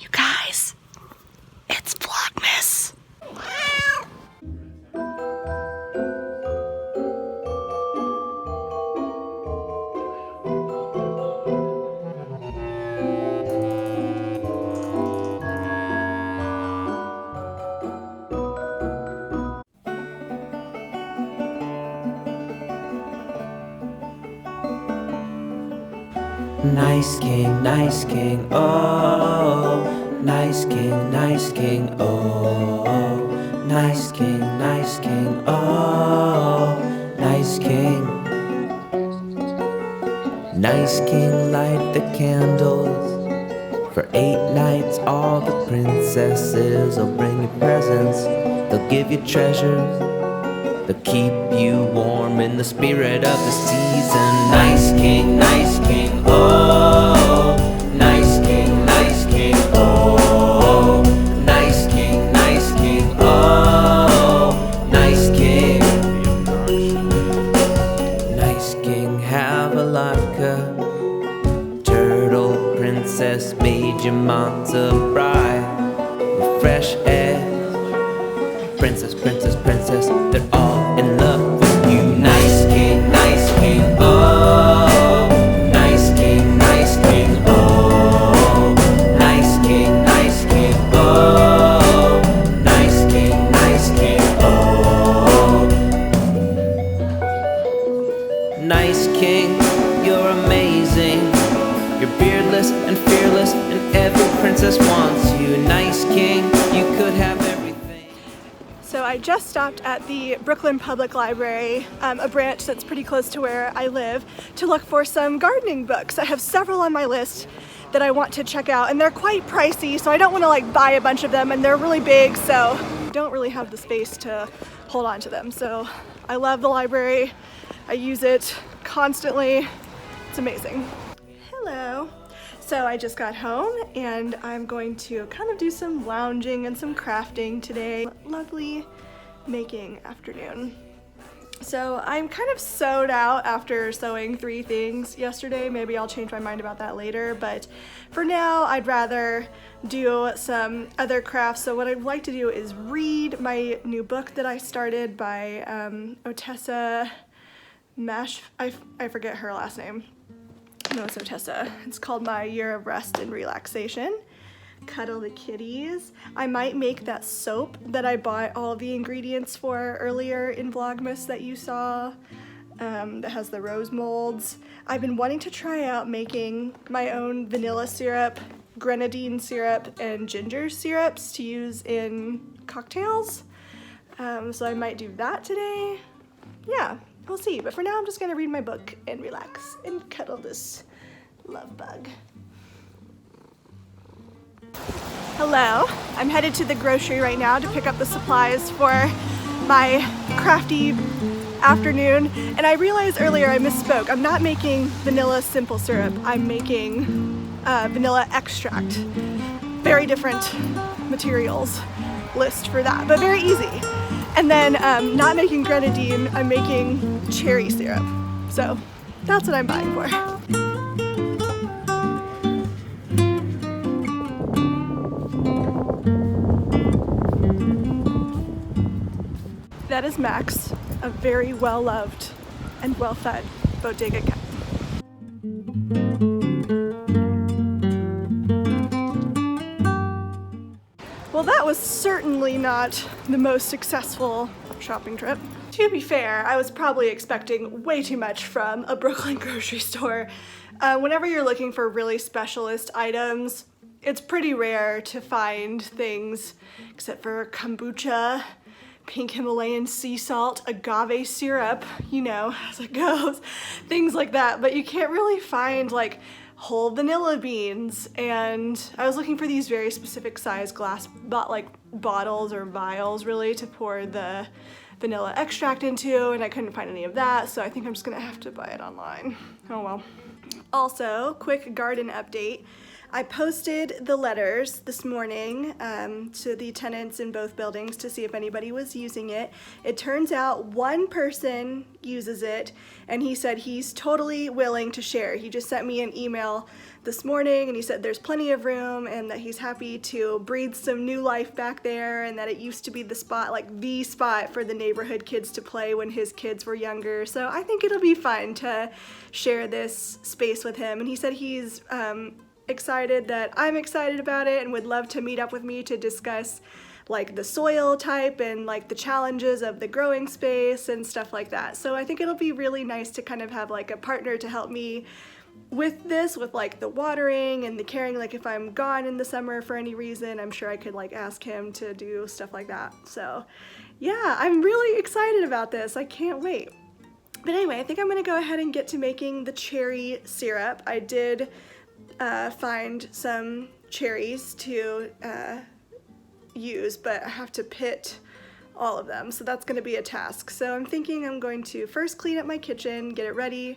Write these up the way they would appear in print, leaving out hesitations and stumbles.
You guys, it's Vlogmas. Nice king, oh, nice king, oh, nice king, oh, nice king. Nice king, light the candles. For 8 nights all the princesses will bring you presents. They'll give you treasures. They'll keep you warm in the spirit of the season. Nice king, oh, nice king, oh, nice king, oh, nice king. Nice king, have a latke. Turtle princess made your matzo bride with fresh eggs. Princess, they're all in love with you. Nice king, oh, nice king, oh, nice king, oh, nice king, oh. Nice king, you're amazing. You're beardless and fearless, and every princess wants you. Nice king, you could have everything. So I just stopped at the Brooklyn Public Library, a branch that's pretty close to where I live, to look for some gardening books. I have several on my list that I want to check out, and they're quite pricey, so I don't want to like buy a bunch of them, and they're really big, so I don't really have the space to hold on to them. So I love the library. I use it constantly. It's amazing. Hello. So I just got home and I'm going to kind of do some lounging and some crafting today. Lovely making afternoon. So I'm kind of sewed out after sewing 3 things yesterday. Maybe I'll change my mind about that later, but for now I'd rather do some other crafts. So what I'd like to do is read my new book that I started by Otessa Mash, I forget her last name. No, it's Otessa. It's called My Year of Rest and Relaxation. Cuddle the kitties. I might make that soap that I bought all the ingredients for earlier in Vlogmas that you saw, that has the rose molds. I've been wanting to try out making my own vanilla syrup, grenadine syrup, and ginger syrups to use in cocktails. So I might do that today. Yeah. We'll see, but for now I'm just gonna read my book and relax and cuddle this love bug. Hello, I'm headed to the grocery right now to pick up the supplies for my crafty afternoon, and I realized earlier I misspoke. I'm not making vanilla simple syrup, I'm making vanilla extract. Very different materials list for that, but very easy. And then not making grenadine, I'm making cherry syrup. So that's what I'm buying for. That is Max, a very well-loved and well-fed bodega cat. Well, that was certainly not the most successful shopping trip. To be fair, I was probably expecting way too much from a Brooklyn grocery store. Whenever you're looking for really specialist items, it's pretty rare to find things except for kombucha, pink Himalayan sea salt, agave syrup, you know, as it goes, things like that. But you can't really find like whole vanilla beans, and I was looking for these very specific size glass bottles or vials really to pour the vanilla extract into, and I couldn't find any of that, so I think I'm just gonna have to buy it online. Oh well. Also, quick garden update. I posted the letters this morning to the tenants in both buildings to see if anybody was using it. It turns out one person uses it, and he said he's totally willing to share. He just sent me an email this morning, and he said there's plenty of room and that he's happy to breathe some new life back there, and that it used to be the spot, like the spot for the neighborhood kids to play when his kids were younger. So I think it'll be fun to share this space with him. And he said he's excited that I'm excited about it and would love to meet up with me to discuss like the soil type and like the challenges of the growing space and stuff like that. So I think it'll be really nice to kind of have like a partner to help me with this, with like the watering and the caring. Like if I'm gone in the summer for any reason, I'm sure I could like ask him to do stuff like that. So yeah, I'm really excited about this. I can't wait. But anyway, I think I'm gonna go ahead and get to making the cherry syrup. I did find some cherries to use, but I have to pit all of them, so that's going to be a task. So I'm thinking I'm going to first clean up my kitchen, get it ready,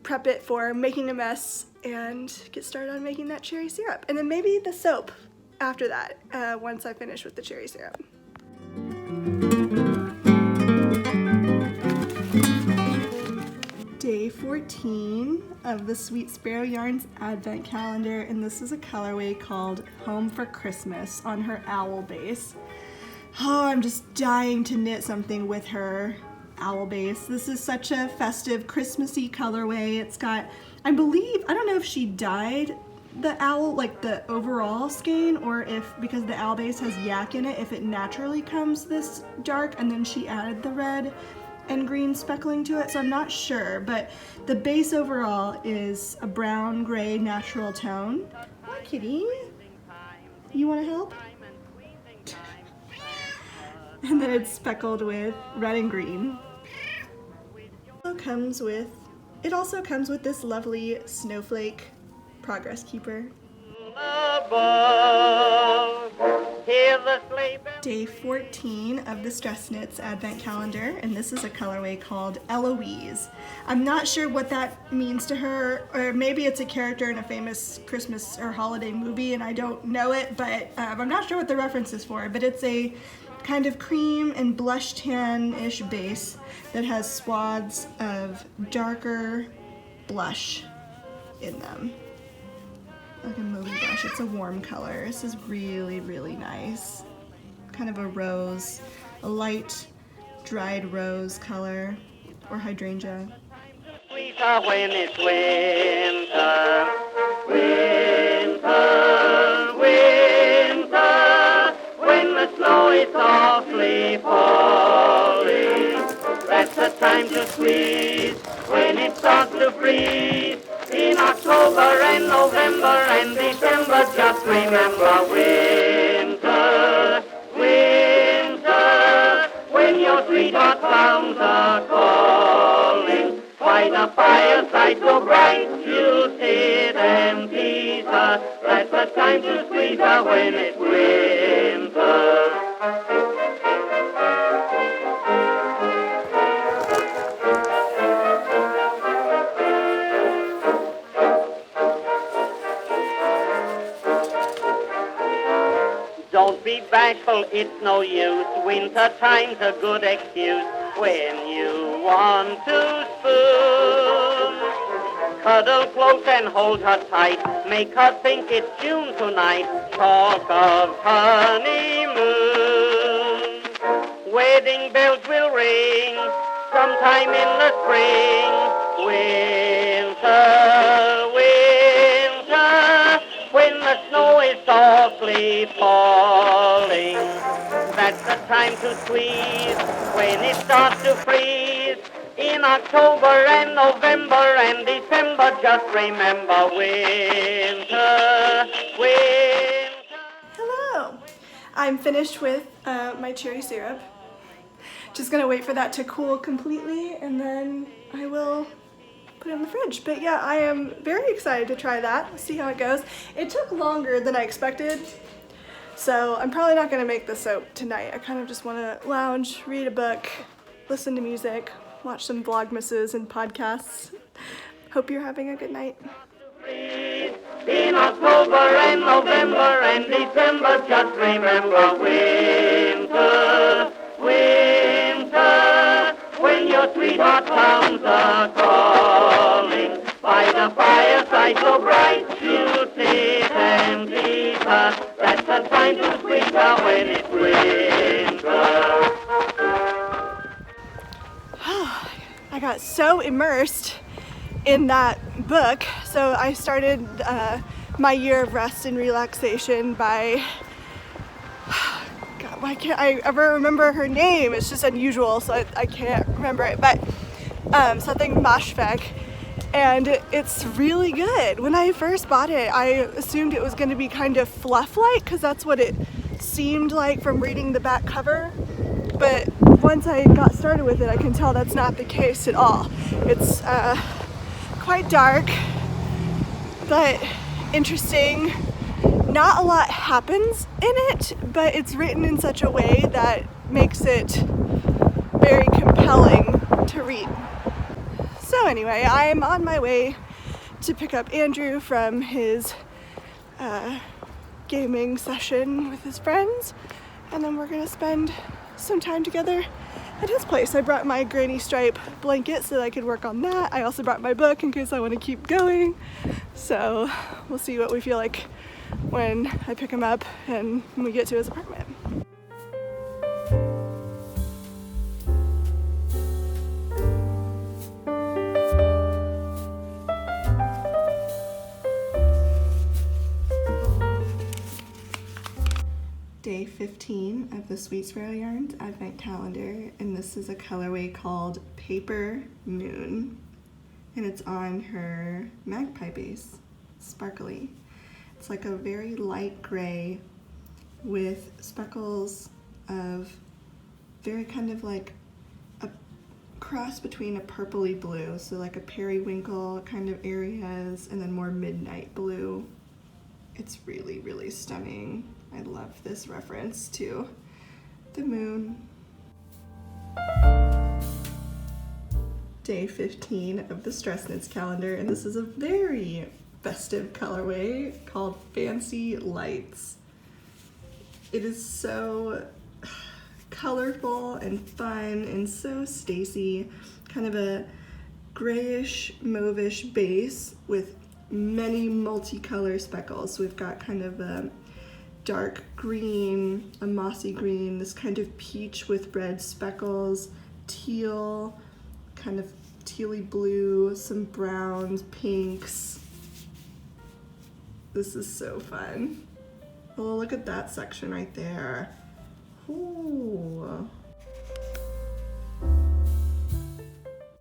prep it for making a mess, and get started on making that cherry syrup. And then maybe the soap after that, once I finish with the cherry syrup. Day 14 of the Sweet Sparrow Yarns Advent Calendar, and this is a colorway called Home for Christmas on her owl base. Oh, I'm just dying to knit something with her owl base. This is such a festive, Christmassy colorway. It's got, I believe, I don't know if she dyed the owl, like the overall skein, or if, because the owl base has yak in it, if it naturally comes this dark and then she added the red and green speckling to it, so I'm not sure, but the base overall is a brown gray natural tone. Hi kitty, you want to help? And then it's speckled with red and green. It also comes with this lovely snowflake progress keeper. Day 14 of the Stress Knits Advent Calendar, and this is a colorway called Eloise. I'm not sure what that means to her, or maybe it's a character in a famous Christmas or holiday movie and I don't know it, but I'm not sure what the reference is for, but it's a kind of cream and blush tan-ish base that has swaths of darker blush in them. Like a movie blush. It's a warm color. This is really, really nice. Kind of a rose, a light dried rose color, or hydrangea. Sweeter when it's winter, winter, winter, when the snow is softly falling. That's the time to squeeze when it starts to freeze. In October and November and December, just remember winter, winter, when your sweetheart sounds a calling. By the fireside so bright, you'll sit and tease her. That's the time to squeeze her when it's winter. Don't be bashful, it's no use. Winter time's a good excuse when you want to spoon. Cuddle close and hold her tight. Make her think it's June tonight. Talk of honeymoon. Wedding bells will ring sometime in the spring. Winter, winter, when the snow is softly falling. That's the time to squeeze when it starts to freeze. In October and November and December, just remember winter, winter. Hello! I'm finished with my cherry syrup. Just gonna wait for that to cool completely and then I will put it in the fridge. But yeah, I am very excited to try that, see how it goes. It took longer than I expected, so I'm probably not gonna make the soap tonight. I kind of just wanna lounge, read a book, listen to music, watch some vlogmases and podcasts. Hope you're having a good night. In October and November and December, just remember winter, winter, when your sweetheart comes a-calling. By the fireside so bright, you sit and tease her. That's the time to squeeze her when it's winter. I got so immersed in that book, so I started my year of rest and relaxation by, God, why can't I ever remember her name? It's just unusual, so I can't remember it, but something Mashfek, and it's really good. When I first bought it, I assumed it was going to be kind of fluff-like, because that's what it seemed like from reading the back cover, but once I got started with it, I can tell that's not the case at all. It's quite dark, but interesting. Not a lot happens in it, but it's written in such a way that makes it very compelling to read. So anyway, I'm on my way to pick up Andrew from his gaming session with his friends, and then we're gonna spend some time together at his place. I brought my granny stripe blanket so that I could work on that. I also brought my book in case I want to keep going. So we'll see what we feel like when I pick him up and we get to his apartment. Day 15 of the Sweet Sparrow Yarns Advent Calendar, and this is a colorway called Paper Moon, and it's on her magpie base, sparkly. It's like a very light gray with speckles of very kind of like a cross between a purpley blue, so like a periwinkle kind of areas, and then more midnight blue. It's really, really stunning. I love this reference to the moon. Day 15 of the Stress Knits calendar, and this is a very festive colorway called Fancy Lights. It is so colorful and fun and so Stacy, kind of a grayish mauvish base with many multicolor speckles. So we've got kind of a dark green, a mossy green, this kind of peach with red speckles, teal, kind of tealy blue, some browns, pinks. This is so fun. Oh, look at that section right there. Ooh.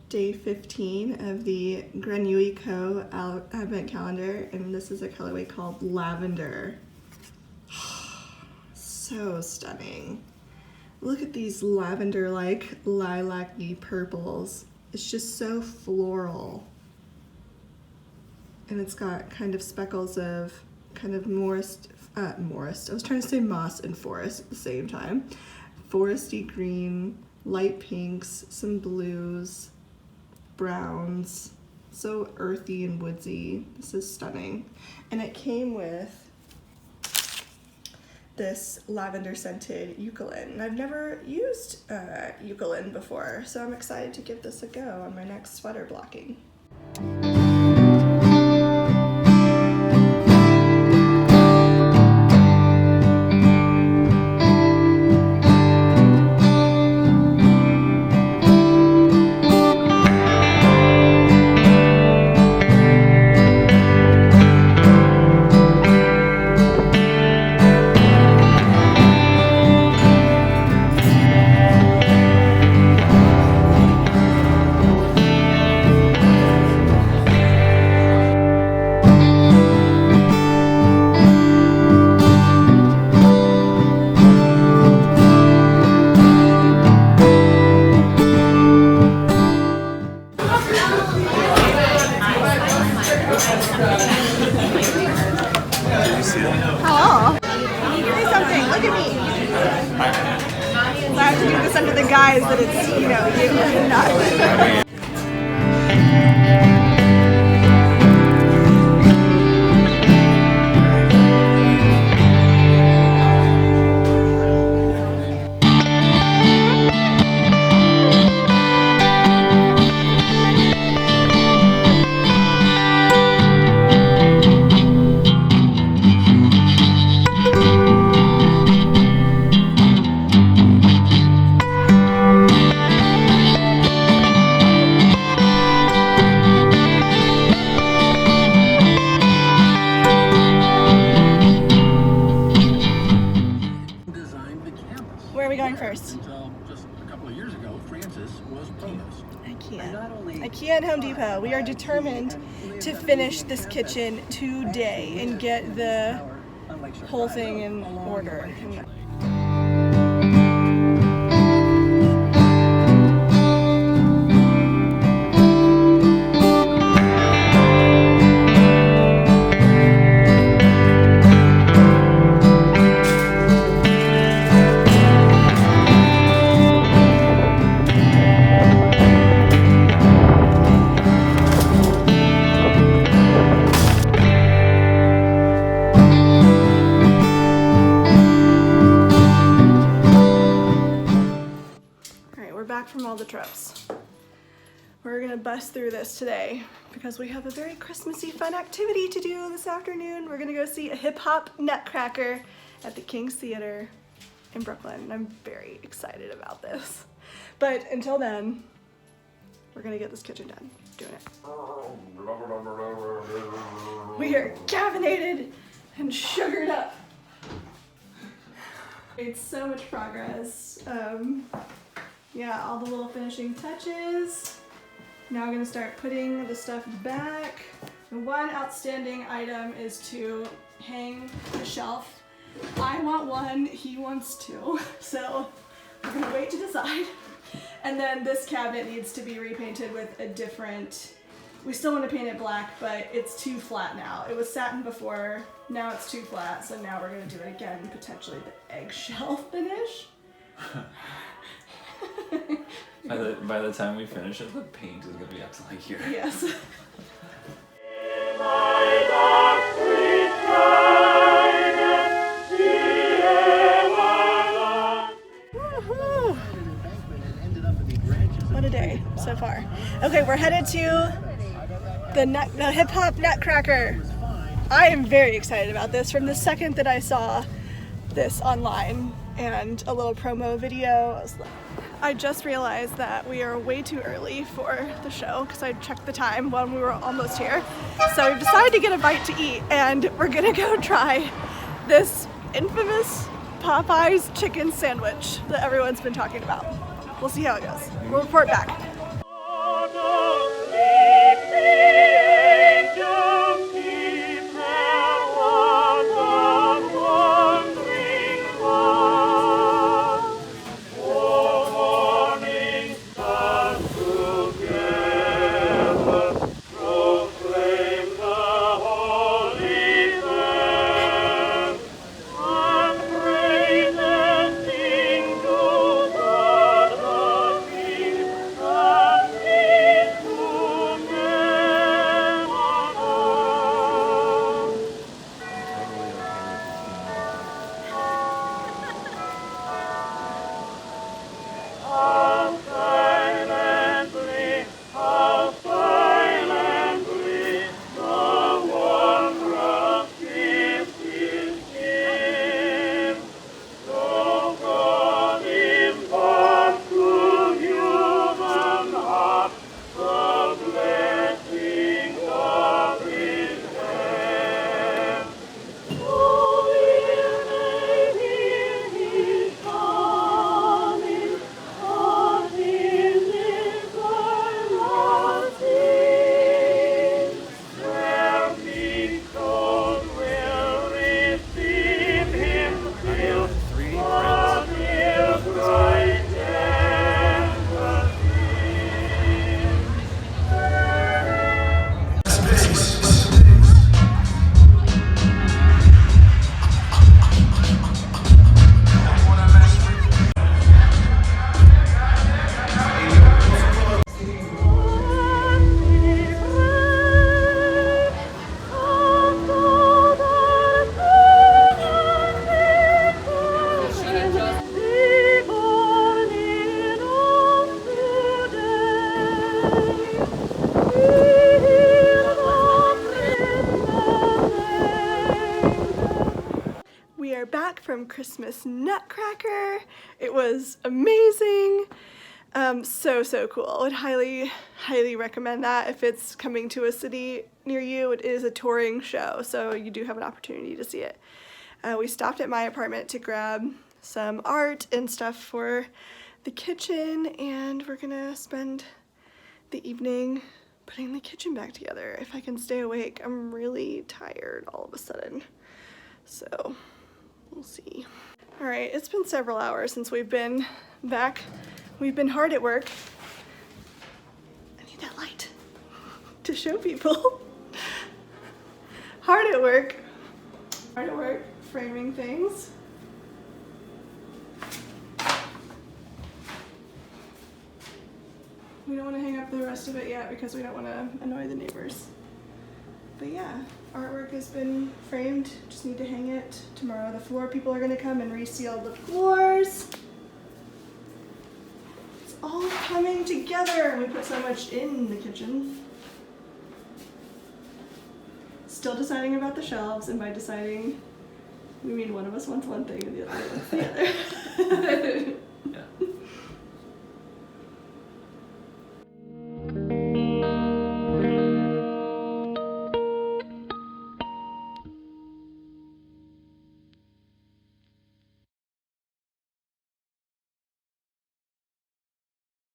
Day 15 of the Grenouille Co. Advent Calendar, and this is a colorway called Lavender. So stunning. Look at these lavender-like lilac-y purples. It's just so floral. And it's got kind of speckles of kind of I was trying to say moss and forest at the same time. Foresty green, light pinks, some blues, browns. So earthy and woodsy. This is stunning. And it came with this lavender scented Jaclyn. And I've never used Jaclyn before, so I'm excited to give this a go on my next sweater blocking. Hello. Can you give me something? Look at me. So I have to do this under the guise that it's, you know, you and not. we going first? Until just a couple of years ago, Francis was provost. IKEA and Home Depot. We are determined to finish this kitchen today and get the whole thing in order. From all the trips. We're gonna bust through this today because we have a very Christmassy fun activity to do this afternoon. We're gonna go see a Hip Hop Nutcracker at the King's Theater in Brooklyn, and I'm very excited about this. But until then, we're gonna get this kitchen done, doing it. We are caffeinated and sugared up. Made so much progress. Yeah, all the little finishing touches. Now I'm gonna start putting the stuff back. The one outstanding item is to hang the shelf. I want one, he wants two. So we're gonna wait to decide. And then this cabinet needs to be repainted with a different, we still want to paint it black, but it's too flat now. It was satin before, now it's too flat, so now we're gonna do it again, potentially the eggshell finish. By the time we finish it, the paint is gonna be up to like here. Yes. Woohoo! What a day so far. Okay, we're headed to the Hip Hop Nutcracker. I am very excited about this from the second that I saw this online and a little promo video. I just realized that we are way too early for the show because I checked the time when we were almost here. So we've decided to get a bite to eat, and we're gonna go try this infamous Popeyes chicken sandwich that everyone's been talking about. We'll see how it goes. We'll report back. From Christmas Nutcracker. It was amazing. So cool. I would highly recommend that if it's coming to a city near you. It is a touring show, so you do have an opportunity to see it. We stopped at my apartment to grab some art and stuff for the kitchen, and we're gonna spend the evening putting the kitchen back together. If I can stay awake, I'm really tired all of a sudden. So we'll see. All right, it's been several hours since we've been back. We've been hard at work. I need that light to show people. Hard at work, framing things. We don't want to hang up the rest of it yet because we don't want to annoy the neighbors. But yeah, artwork has been framed, just need to hang it tomorrow. The floor people are gonna come and reseal the floors. It's all coming together, and we put so much in the kitchen. Still deciding about the shelves, and by deciding, we mean one of us wants one thing and the other wants the other.